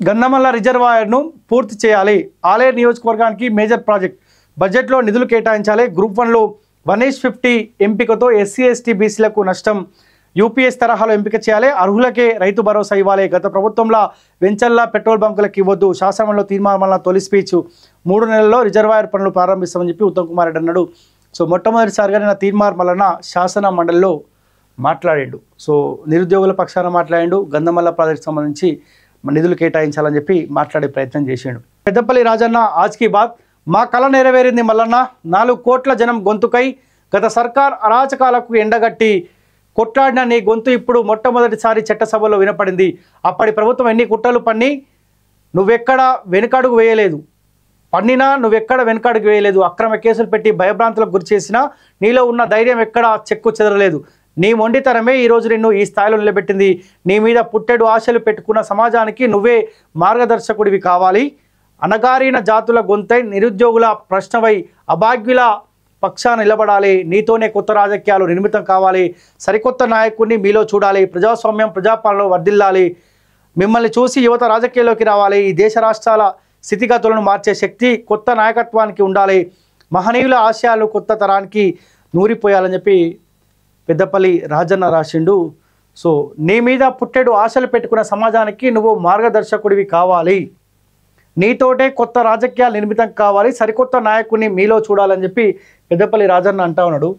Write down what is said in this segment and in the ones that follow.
గంధమల్ల రిజర్వాయర్ను పూర్తి చేయాలి. ఆలేరు నియోజకవర్గానికి మేజర్ ప్రాజెక్ట్, బడ్జెట్లో నిధులు కేటాయించాలి. గ్రూప్ 1లో 1:50 ఎంపికతో ఎస్సీ ఎస్టీ బీసీలకు నష్టం యూపీఎస్ తరహాలో ఎంపిక చేయాలి. అర్హులకే రైతు భరోసా ఇవ్వాలి. గత ప్రభుత్వంలో వెంచర్ల పెట్రోల్ బంకులకు ఇవ్వద్దు. శాసనంలో తీర్మానం తొలి స్పీచ్ 3 నెలల్లో రిజర్వాయర్ పనులు ప్రారంభిస్తామని చెప్పి ఉత్తమ్ కుమార్ రెడ్డి అన్నాడు. సో మొట్టమొదటిసారిగా నిన్న తీర్మార్ మల్లన్న శాసన మండలిలో మాట్లాడాడు. సో నిరుద్యోగుల పక్షాన మాట్లాడాడు. గంధమల్ల ప్రాజెక్ట్ సంబంధించి నిధులు కేటాయించాలని చెప్పి మాట్లాడే ప్రయత్నం చేశాడు. పెద్దపల్లి రాజన్న ఆజ్కి బాత్, మా కళ నెరవేరింది మల్లన్న. 4 కోట్ల జనం గొంతుకై గత సర్కార్ అరాచకాలకు ఎండగట్టి కొట్లాడిన నీ గొంతు ఇప్పుడు మొట్టమొదటిసారి చట్టసభలో వినపడింది. అప్పటి ప్రభుత్వం ఎన్ని కుట్రలు పన్ని నువ్వెక్కడ వెనుకడుగు వేయలేదు. అక్రమ కేసులు పెట్టి భయభ్రాంతులకు గురి చేసినా నీలో ఉన్న ధైర్యం ఎక్కడా చెక్కు చెదరలేదు. నీ మొండితనమే ఈరోజు నిన్ను ఈ స్థాయిలో నిలబెట్టింది. నీ మీద పుట్టెడు ఆశలు పెట్టుకున్న సమాజానికి నువ్వే మార్గదర్శకుడివి కావాలి. అణగారిన జాతుల గొంతై నిరుద్యోగుల ప్రశ్నవై అభాగ్యుల పక్షాన నిలబడాలి. నీతోనే కొత్త రాజకీయాలు నిర్మితం కావాలి. సరికొత్త నాయకుడిని మీలో చూడాలి. ప్రజాస్వామ్యం ప్రజాపాలనలో వర్ధిల్లాలి. మిమ్మల్ని చూసి యువత రాజకీయాల్లోకి రావాలి. ఈ దేశ రాష్ట్రాల స్థితిగతులను మార్చే శక్తి కొత్త నాయకత్వానికి ఉండాలి. మహనీయుల ఆశయాలు కొత్త తరానికి నూరిపోయాలని చెప్పి పెద్దపల్లి రాజన్న రాసిండు. సో నీ మీద పుట్టెడు ఆశలు పెట్టుకున్న సమాజానికి నువ్వు మార్గదర్శకుడివి కావాలి. నీతోటే కొత్త రాజకీయాలు నిర్మితం కావాలి. సరికొత్త నాయకుడిని మీలో చూడాలని చెప్పి పెద్దపల్లి రాజన్న అంటా ఉన్నాడు.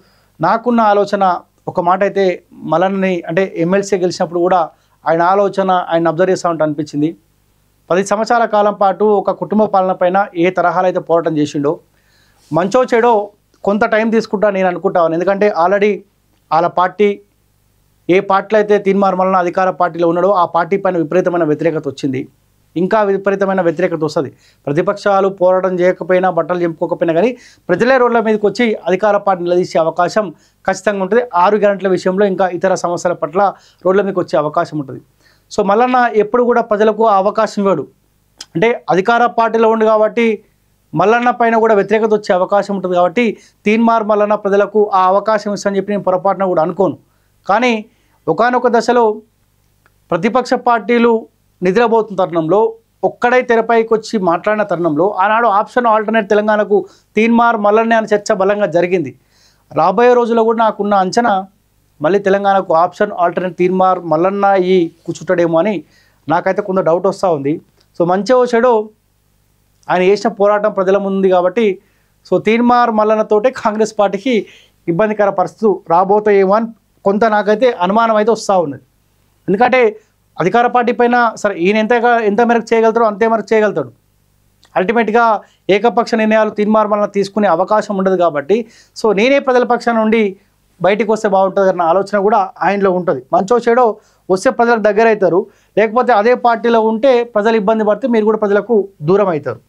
నాకున్న ఆలోచన ఒక మాట అయితే మల్లన్నని అంటే ఎమ్మెల్సీ గెలిచినప్పుడు కూడా ఆయన ఆలోచన ఆయన అబ్జర్వ్ చేస్తూ ఉంటే అనిపించింది. 10 సంవత్సరాల కాలం పాటు ఒక కుటుంబ పాలన పైన ఏ తరహాలో అయితే పోరాటం చేసిండో మంచో చెడో కొంత టైం తీసుకుంటా నేను అనుకుంటాను. ఎందుకంటే ఆల్రెడీ వాళ్ళ పార్టీ ఏ పార్టీలో అయితే తీర్మార్ మల్లన్న అధికార పార్టీలో ఉన్నాడో ఆ పార్టీ పైన విపరీతమైన వ్యతిరేకత వచ్చింది. ఇంకా విపరీతమైన వ్యతిరేకత వస్తుంది. ప్రతిపక్షాలు పోరాటం చేయకపోయినా బట్టలు చెప్పుకోకపోయినా కానీ ప్రజలే రోడ్ల మీదకి వచ్చి అధికార పార్టీ నిలదీసే అవకాశం ఖచ్చితంగా ఉంటుంది. 6 గ్యారెంటీల విషయంలో ఇంకా ఇతర సమస్యల పట్ల రోడ్ల మీదకి వచ్చే అవకాశం ఉంటుంది. సో మల్లన్న ఎప్పుడు కూడా ప్రజలకు ఆ అవకాశం ఇవ్వడు. అంటే అధికార పార్టీలో ఉండు కాబట్టి మల్లన్న పైన కూడా వ్యతిరేకత వచ్చే అవకాశం ఉంటుంది. కాబట్టి తీన్మార్ మల్లన్న ప్రజలకు ఆ అవకాశం ఇస్తానని చెప్పి నేను పొరపాటున కూడా అనుకోను. కానీ ఒకానొక దశలో ప్రతిపక్ష పార్టీలు నిద్రపోతున్న తరుణంలో ఒక్కడై తెరపైకి వచ్చి మాట్లాడిన తరుణంలో ఆనాడు ఆప్షన్ ఆల్టర్నేట్ తెలంగాణకు తీన్మార్ మల్లన్నే అని చర్చ బలంగా జరిగింది. రాబోయే రోజుల్లో కూడా నాకున్న అంచనా మళ్ళీ తెలంగాణకు ఆప్షన్ ఆల్టర్నేట్ తీన్మార్ మల్లన్న ఈ కూర్చుంటాడేమో అని నాకైతే కొంత డౌట్ వస్తూ ఉంది. సో మంచిగా చెడో ఆయన చేసిన పోరాటం ప్రజల ముందు కాబట్టి సో తీన్మార్ మల్లన్నతోటే కాంగ్రెస్ పార్టీకి ఇబ్బందికర పరిస్థితులు రాబోతాయేమో అని కొంత నాకైతే అనుమానం అయితే వస్తూ ఉన్నది. ఎందుకంటే అధికార పార్టీ పైన సరే ఈయన ఎంత మేరకు చేయగలుగుతాడో అంతే మేరకు చేయగలుగుతాడు. అల్టిమేట్గా ఏకపక్ష నిర్ణయాలు తీన్మార్ మల్లన్న తీసుకునే అవకాశం ఉండదు. కాబట్టి సో నేనే ప్రజల పక్షాన నుండి బయటికి వస్తే బాగుంటుంది అన్న ఆలోచన కూడా ఆయనలో ఉంటుంది. మంచో చెడో వస్తే ప్రజలకు దగ్గర అవుతారు. లేకపోతే అదే పార్టీలో ఉంటే ప్రజలు ఇబ్బంది పడితే మీరు కూడా ప్రజలకు దూరం అవుతారు.